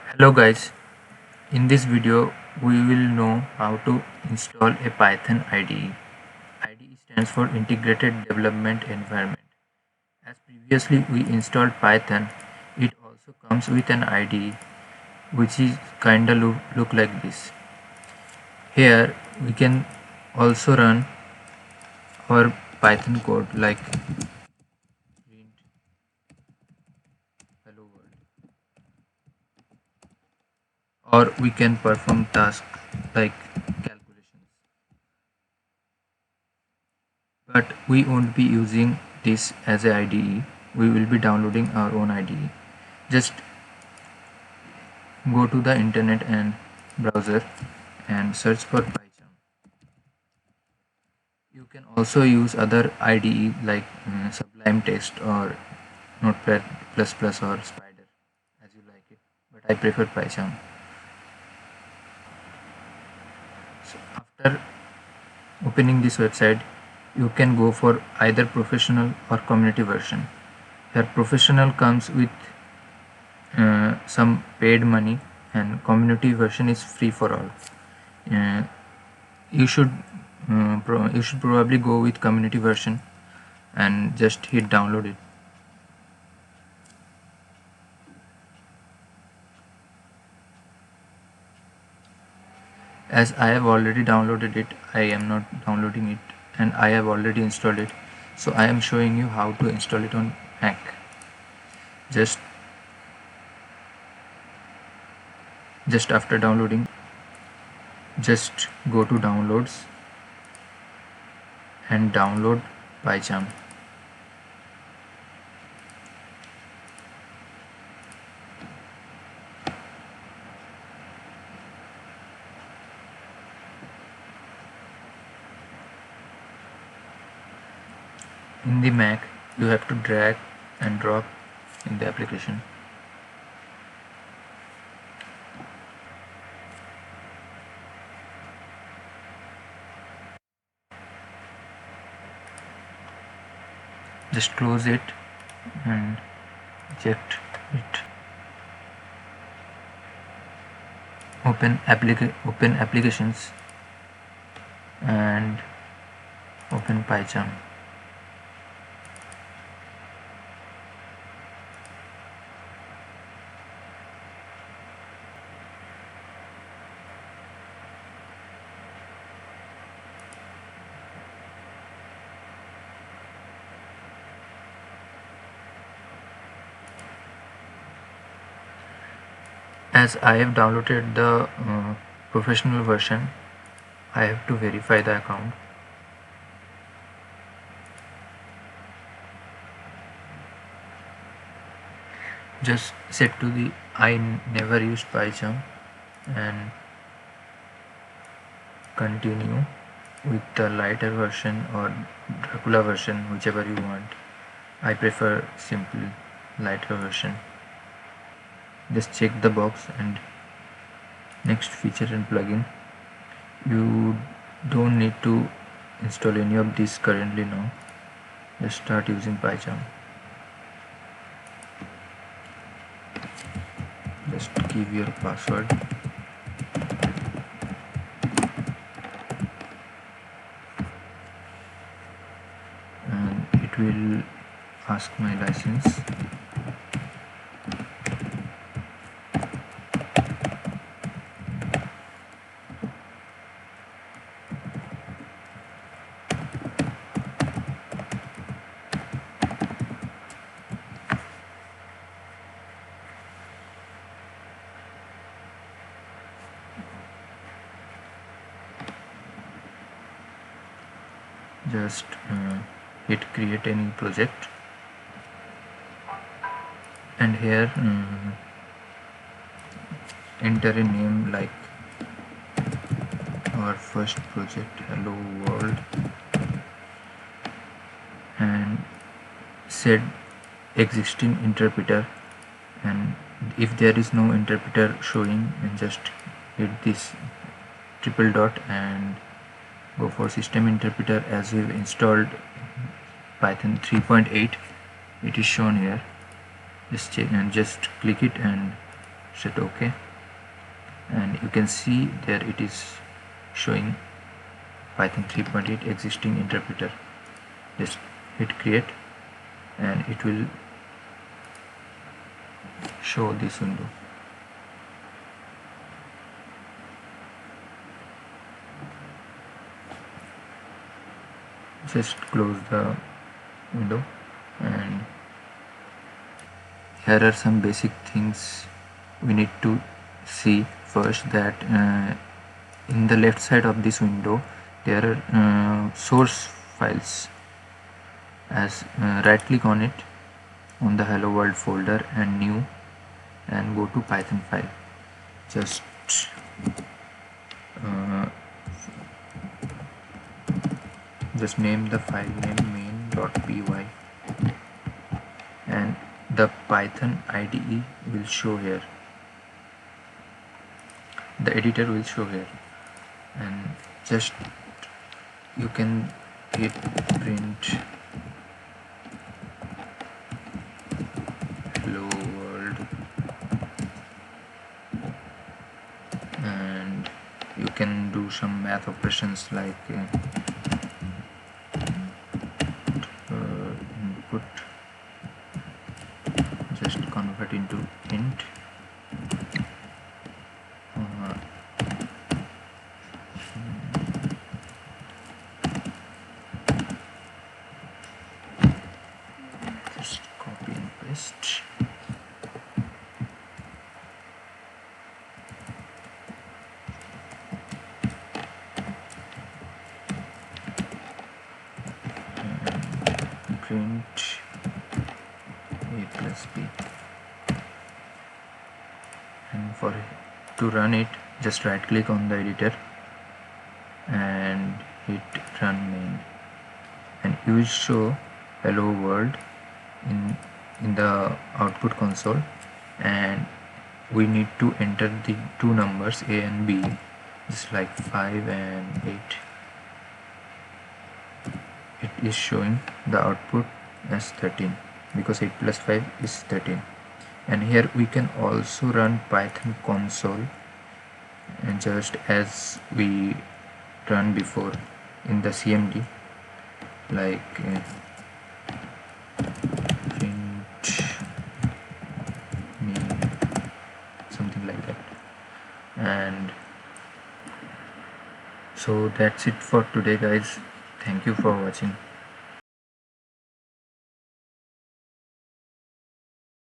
Hello guys, in this video we will know how to install a Python IDE. IDE stands for Integrated Development Environment. As previously we installed Python, it also comes with an IDE which is kinda look like this. Here we can also run our Python code like print hello world, or we can perform tasks like calculations. But we won't be using this as a IDE. We will be downloading our own IDE. Just go to the internet and browser and search for Python. You can also use other IDE like Sublime Text or Notepad++ or Spider as you like it, but I prefer Python. So after opening this website, you can go for either professional or community version. Here professional comes with some paid money, and community version is free for all. Uh, you should probably go with community version and just hit download it. As I have already downloaded it, I am not downloading it, and I have already installed it, so I am showing you how to install it on Mac. Just after downloading, just go to downloads and download Python. In the Mac, you have to drag and drop in the application. Just close it and eject it. Open applications and open Python. As I have downloaded the professional version, I have to verify the account. Just set to the I never used Python and continue with the lighter version or Dracula version, whichever you want. I prefer simply lighter version. Just check the box and next feature and plugin. You don't need to install any of these currently now. Just start using Python. Just give your password. And it will ask my license. Just hit create a new project, and here enter a name like our first project, hello world, and set existing interpreter, and if there is no interpreter showing, and just hit this triple dot and go for system interpreter. As we've installed Python 3.8, it is shown here. Just check and just click it and set OK, and you can see there it is showing Python 3.8 existing interpreter. Just hit create and it will show this window. Just close the window, and here are some basic things we need to see. First, that in the left side of this window there are source files. As right click on it on the hello world folder and new, and go to Python file. Just name the file name main.py, and the Python IDE will show here. The editor will show here, and just you can hit print hello world, and you can do some math operations like input, just convert into int, just copy and paste. And print a plus b, and for to run it, just right click on the editor and hit run main, and you will show hello world in the output console, and we need to enter the two numbers a and b, just like 5 and 8. It is showing the output as 13 because 8 plus 5 is 13. And here we can also run Python console, and just as we run before in the CMD, like print name, something like that. And so that's it for today, guys. Thank you for watching.